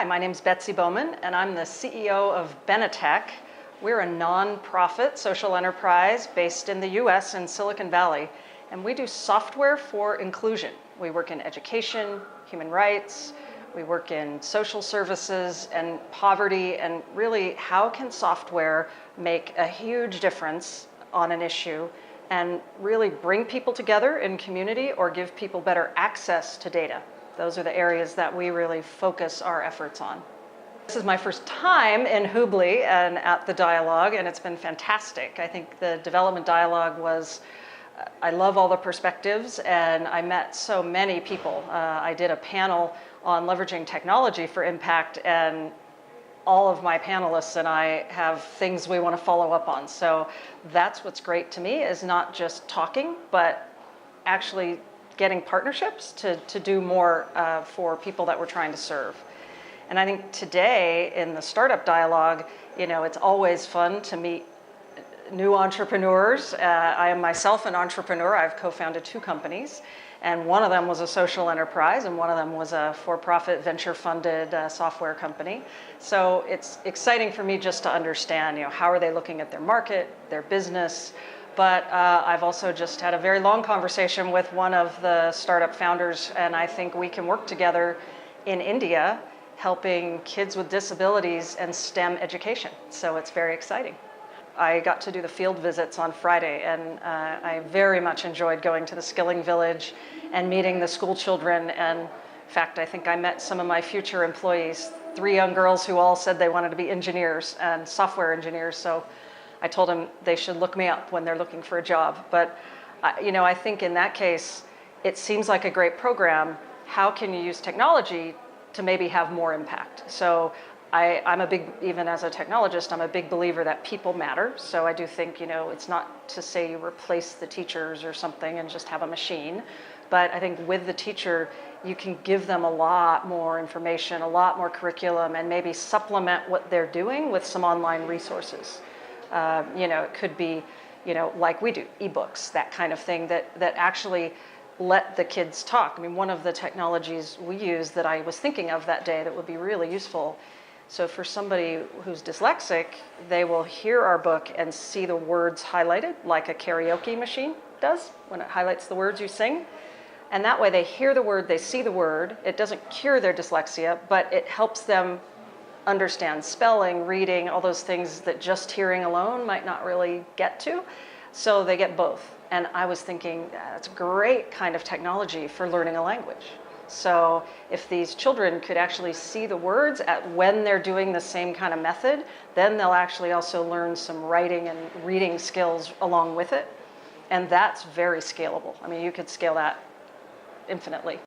my name's Betsy Beaumon, and I'm the CEO of Benetech. We're a non-profit social enterprise based in the US in Silicon Valley, and we do software for inclusion. We work in education, human rights, we work in social services and poverty, and really how can software make a huge difference on an issue and really bring people together in community or give people better access to data. Those are the areas that we really focus our efforts on. This is my first time in Hubli and at the dialogue, and it's been fantastic. I think the development dialogue was, I love all the perspectives, and I met so many people. I did a panel on leveraging technology for impact, and all of my panelists and I have things we want to follow up on. So that's what's great to me, is not just talking, but actually getting partnerships to do more for people that we're trying to serve. And I think today in the startup dialogue, it's always fun to meet new entrepreneurs. I am myself an entrepreneur. I've co-founded 2 companies, and one of them was a social enterprise, and one of them was a for-profit venture-funded software company. So it's exciting for me just to understand, how are they looking at their market, their business. But I've also just had a very long conversation with one of the startup founders, and I think we can work together in India, helping kids with disabilities and STEM education. So it's very exciting. I got to do the field visits on Friday, and I very much enjoyed going to the Skilling Village and meeting the school children. And in fact, I think I met some of my future employees, 3 young girls who all said they wanted to be engineers and software engineers. So I told them they should look me up when they're looking for a job. But I think in that case, it seems like a great program. How can you use technology to maybe have more impact? So I'm a big, even as a technologist, I'm a big believer that people matter. So I do think, it's not to say you replace the teachers or something and just have a machine. But I think with the teacher, you can give them a lot more information, a lot more curriculum, and maybe supplement what they're doing with some online resources. It could be, like we do, ebooks, that kind of thing that actually let the kids talk. I mean, one of the technologies we use that I was thinking of that day that would be really useful. So for somebody who's dyslexic, they will hear our book and see the words highlighted like a karaoke machine does when it highlights the words you sing. And that way they hear the word, they see the word. It doesn't cure their dyslexia, but it helps them understand spelling, reading, all those things that just hearing alone might not really get to. So they get both. And I was thinking, that's a great kind of technology for learning a language. So if these children could actually see the words when they're doing the same kind of method, then they'll actually also learn some writing and reading skills along with it. And that's very scalable. I mean, you could scale that infinitely.